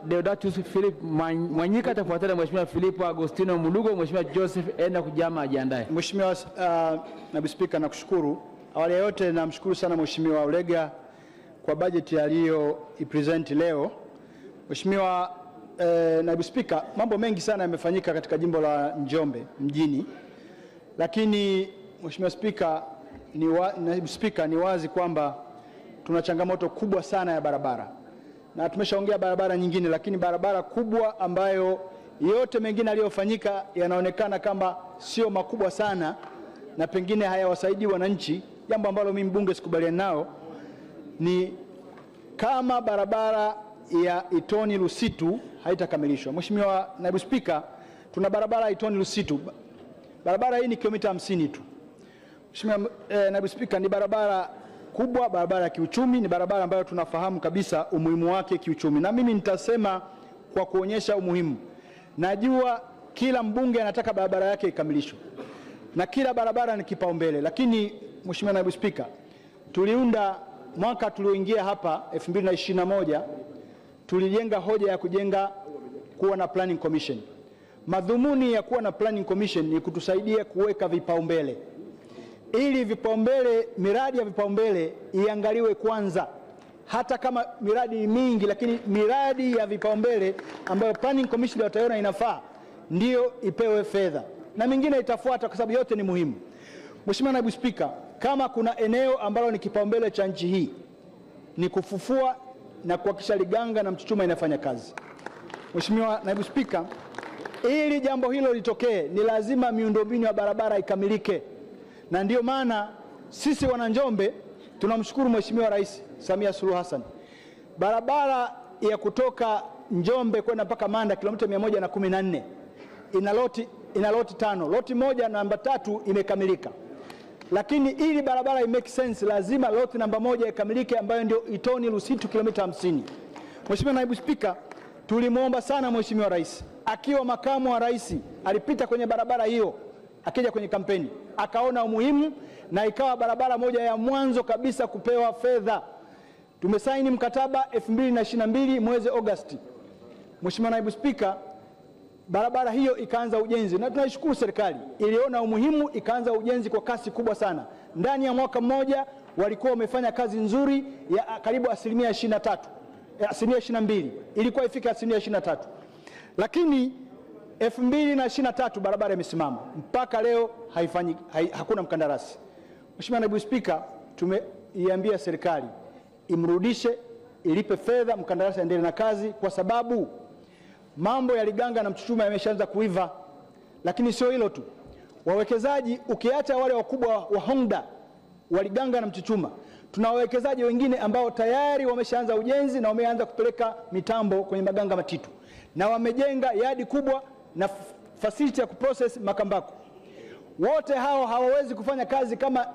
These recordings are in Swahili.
Deodatus Philip Mwanyika atafuatana Mheshimiwa Philipo Agostino Mulugo. Mheshimiwa Joseph Enda Kujama ajiandae. Mheshimiwa Naibu Spika, nakushukuru. Awali ya yote namshukuru sana Mheshimiwa Ulega kwa bajeti aliyoipresent leo. Mheshimiwa Naibu Spika, mambo mengi sana yamefanyika katika jimbo la Njombe mjini. Lakini Mheshimiwa Naibu Spika, ni wazi kwamba tuna changamoto kubwa sana ya barabara. Na tumeshaongea barabara nyingine, lakini barabara kubwa ambayo yote mengine aliyofanyika yanaonekana kama sio makubwa sana na pengine hayawasaidii wananchi, jambo ambalo mimi mbunge sikubaliana nao, ni kama barabara ya Itoni Lusitu haitakamilishwa. Mheshimiwa Naibu Spika, tuna barabara Itoni Lusitu. Barabara hii ni kilomita 50 tu. Mheshimiwa Naibu Spika, ni barabara kubwa, barabara ya kiuchumi, ni barabara ambayo tunafahamu kabisa umuhimu wake kiuchumi. Na mimi nitasema kwa kuonyesha umuhimu. Najua kila mbunge anataka barabara yake ikamilishwe. Na kila barabara ni kipaumbele. Lakini Mheshimiwa Naibu Spika, tuliunda mwaka tulioingia hapa 2021 tulijenga hoja ya kuwa na planning commission. Madhumuni ya kuwa na planning commission ni kutusaidia kuweka vipaumbele. Ili vipaumbele, miradi ya vipaumbele iangaliwe kwanza. Hata kama miradi ni mingi, lakini miradi ya vipaumbele ambayo planning commission wataiona inafaa ndio ipewe fedha. Na mingine itafuata kwa sababu yote ni muhimu. Mheshimiwa Naibu Spika, kama kuna eneo ambalo ni kipaumbele cha nchi hii ni kufufua na kuhakikisha Liganga na Mchuchuma inafanya kazi. Mheshimiwa Naibu Spika, ili jambo hilo litokee ni lazima miundombinu ya barabara ikamilike. Na ndio maana sisi wana Njombe tunamshukuru Mheshimiwa Rais Samia Suluhu Hassan. Barabara ya kutoka Njombe kwenda mpaka Manda kilomita 114 ina loti 5. Loti moja namba 3 imekamilika. Lakini ili barabara make sense lazima loti namba 1 ikamilike ambayo ndio Itoni Lusitu kilomita 50. Mheshimiwa Naibu Spika, tulimuomba sana Mheshimiwa Rais, akiwa makamu wa rais, alipita kwenye barabara hiyo akija kwenye kampeni, akaona umuhimu na ikawa barabara moja ya mwanzo kabisa kupewa fedha. Tumesaini mkataba 2022 mwezi Agosti. Mheshimiwa Naibu Spika, barabara hiyo ikaanza ujenzi na tunaishukuru serikali. Iliona umuhimu ikaanza ujenzi kwa kasi kubwa sana. Ndani ya mwaka mmoja walikuwa wamefanya kazi nzuri ya karibu 23%. 22%. Ilikuwa ifika 23%. Lakini 2023 barabara imesimama. Mpaka leo hakuna mkandarasi. Mheshimiwa Naibu Spika, tumeiambia serikali imrudishe, ilipe fedha, mkandarasi aendelee na kazi kwa sababu mambo ya Liganga na Mchuchuma yameshaanza kuiva. Lakini sio hilo tu. Wawekezaji, ukiacha wale wakubwa wa Honda wa Liganga na Mchuchuma, tuna wawekezaji wengine ambao tayari wameshaanza ujenzi na wameanza kupeleka mitambo kwenye Maganga Matitu. Na wamejenga yadi kubwa na facility ya kuprocess makambako. Wote hao hawawezi kufanya kazi kama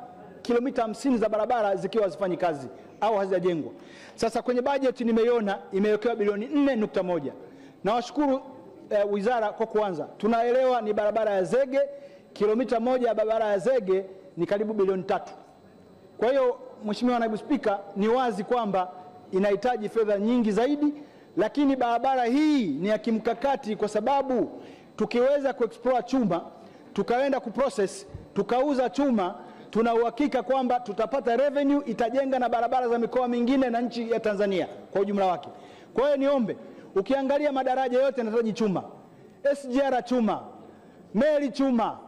kilomita 50 za barabara zikiwa hazifanyi kazi au hazijajengwa. Sasa kwenye bajeti nimeiona imewekewa bilioni 4.1. Na washukuru wizara kwa kuanza. Tunaelewa ni barabara ya zege, kilomita 1 ya barabara ya zege ni karibu bilioni 3. Kwa hiyo Mheshimiwa Naibu Spika, ni wazi kwamba inahitaji fedha nyingi zaidi, lakini barabara hii ni ya kimkakati kwa sababu tukiweza kuexplore chuma, tukaenda kuprocess, tukauza chuma, tuna uhakika kwamba tutapata revenue, itajenga na barabara za mikoa mingine na nchi ya Tanzania kwa ujumla wake. Kwa hiyo niombe, ukiangalia madaraja yote yanahitaji chuma. SGR chuma, meli chuma,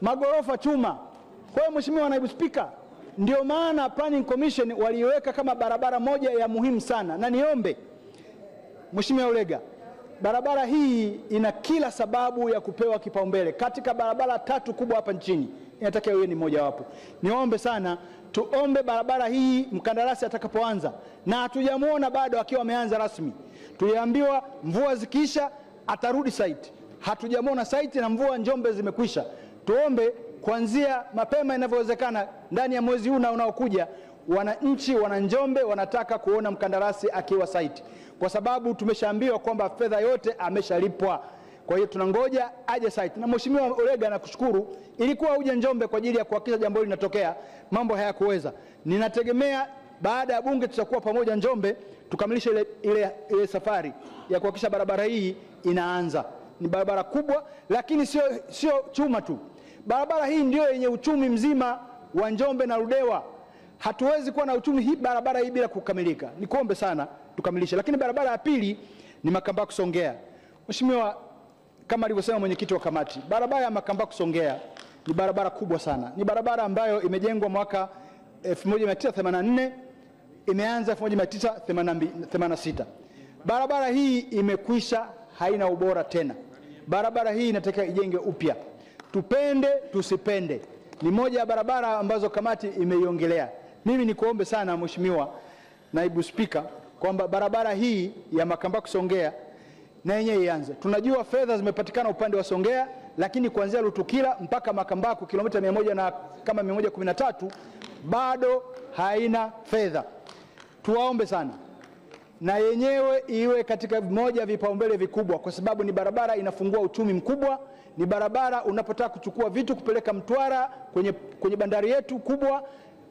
magorofa chuma. Kwa hiyo Mheshimiwa Naibu Spika, ndio maana Planning Commission waliweka kama barabara moja ya muhimu sana. Na niombe Mheshimiwa Ulega, barabara hii ina kila sababu ya kupewa kipaumbele. Katika barabara 3 kubwa hapa nchini, inatakiwa iwe ni moja wapo. Niombe sana, tuombe barabara hii mkandarasi atakapoanza, na hatujamuona bado akiwa ameanza rasmi. Tuliambiwa mvua zikiisha atarudi site. Hatujamuona site na mvua Njombe zimekwisha. Tuombe kuanzia mapema inavyowezekana ndani ya mwezi huu na unaokuja, wananchi wana Njombe wanataka kuona mkandarasi akiwa site. Kwa sababu tumeshaambiwa kwamba fedha yote ameshalipwa. Kwa hiyo tunangoja aje site. Na Mheshimiwa Ulega, nakushukuru, ilikuwa uje Njombe kwa ajili ya kuhakikisha jambo hili linatokea, mambo hayakuweza. Ninategemea baada ya bunge tutakuwa pamoja Njombe tukamilishe ile safari ya kuhakikisha barabara hii inaanza. Ni barabara kubwa, lakini sio chuma tu. Barabara hii ndio yenye uchumi mzima wa Njombe na Ludewa. Hatuwezi kuwa na uchumi hii barabara hii bila kukamilika. Nikuombe sana tukamilishe. Lakini barabara ya pili ni Makambako Songea. Mheshimiwa, kama alivyosema mwenyekiti wa kamati, barabara ya Makambako Songea ni barabara kubwa sana. Ni barabara ambayo imejengwa mwaka 1984, imeanza 1986. Barabara hii imekwisha, haina ubora tena. Barabara hii inataka ijenge upya. Tupende tusipende, ni moja ya barabara ambazo kamati imeiongelea. Mimi nikuombe sana Mheshimiwa Naibu Spika kwamba barabara hii ya Makambako Songea na yenyewe ianze. Tunajua fedha zimepatikana upande wa Songea, lakini kuanzia Lutukila mpaka Makambako kilomita 113 bado haina fedha. Tuwaombe sana na yenyewe iwe katika moja vipaumbele vikubwa, kwa sababu ni barabara inafungua uchumi mkubwa. Ni barabara unapotaka kuchukua vitu kupeleka Mtwara kwenye bandari yetu kubwa,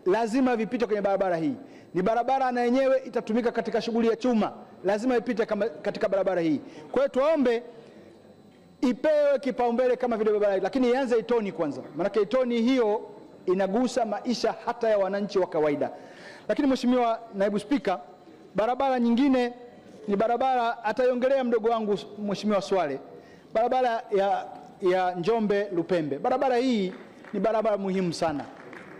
lazima vipite kwenye barabara hii. Ni barabara na yenyewe itatumika katika shughuli ya chuma, lazima ipite katika barabara hii. Kwa hiyo tuombe ipewe kipaumbele kama vile barabara hii, lakini ianze Itoni kwanza, maana Itoni hiyo inagusa maisha hata ya wananchi wa kawaida. Lakini Mheshimiwa Naibu Spika, barabara nyingine ni barabara ataiongelea mdogo wangu Mheshimiwa Swale, barabara ya Njombe Lupembe. Barabara hii ni barabara muhimu sana,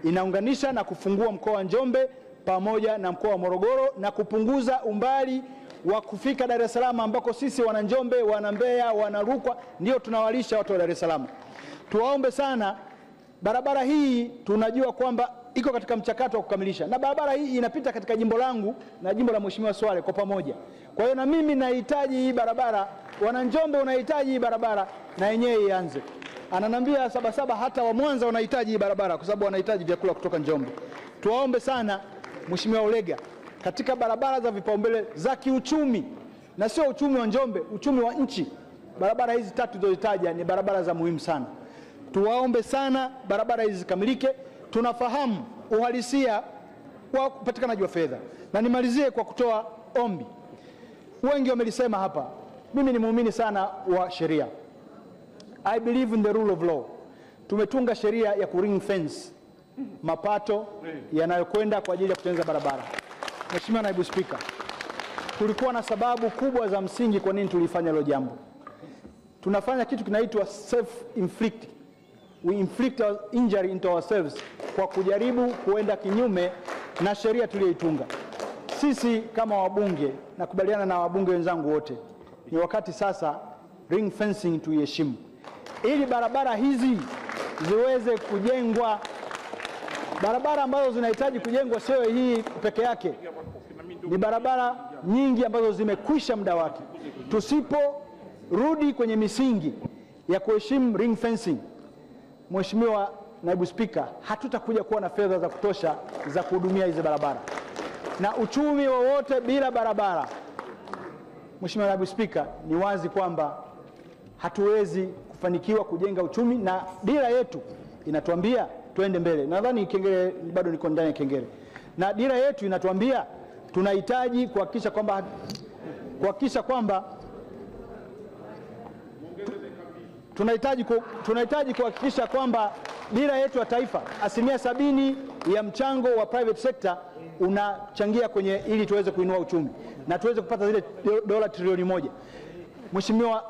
inaunganisha na kufungua mkoa wa Njombe pamoja na mkoa wa Morogoro na kupunguza umbali wa kufika Dar es Salaam, ambako sisi wana Njombe, wana Mbeya, wana Rukwa ndio tunawalisha watu wa Dar es Salaam. Tuwaombe sana, barabara hii tunajua kwamba iko katika mchakato wa kukamilisha, na barabara hii inapita katika jimbo langu na jimbo la Mheshimiwa Swale kwa pamoja. Kwa hiyo na mimi nahitaji hii barabara, wana Njombe unahitaji hii barabara na yenyewe ianze. Ananiambia Sabasaba hata wa Mwanza wanahitaji hii barabara kwa sababu wanahitaji vyakula kutoka Njombe. Tuwaombe sana Mheshimiwa Ulega, katika barabara za vipaumbele za kiuchumi, na sio uchumi wa Njombe, uchumi wa nchi, barabara hizi tatu zilizotaja ni barabara za muhimu sana. Tuwaombe sana barabara hizi zikamilike. Tunafahamu uhalisia wa upatikanaji wa fedha, na nimalizie kwa kutoa ombi. Wengi wamelisema hapa, mimi ni muumini sana wa sheria. I believe in the rule of law. Tumetunga sheria ya ring fence mapato yanayokwenda kwa ajili ya kutengeneza barabara. Mheshimiwa Naibu Spika, kulikuwa na sababu kubwa za msingi kwa nini tulifanya hilo jambo. Tunafanya kitu kinaitwa self inflict. We inflict our injury into ourselves kwa kujaribu kuenda kinyume na sheria tuliyoitunga. Sisi kama wabunge, nakubaliana na wabunge wenzangu wote, ni wakati sasa ring fencing tuiheshimu, ili barabara hizi ziweze kujengwa. Barabara ambazo zinahitaji kujengwa sio hii peke yake, ni barabara nyingi ambazo zimekwisha muda wake. Tusiporudi kwenye misingi ya kuheshimu ring fencing, Mheshimiwa Naibu Spika, hatutakuja kuwa na fedha za kutosha za kuhudumia hizi barabara, na uchumi wowote bila barabara, Mheshimiwa Naibu Spika, ni wazi kwamba hatuwezi kufanikiwa kujenga uchumi, na dira yetu inatuambia tuende mbele. Nadhani kengele bado niko ndani ya kengele. Na dira yetu inatuambia tunahitaji kuhakikisha kwamba tunahitaji kuhakikisha kwamba dira yetu ya taifa 70% ya mchango wa private sector unachangia kwenye, ili tuweze kuinua uchumi na tuweze kupata zile dola trilioni 1. Mheshimiwa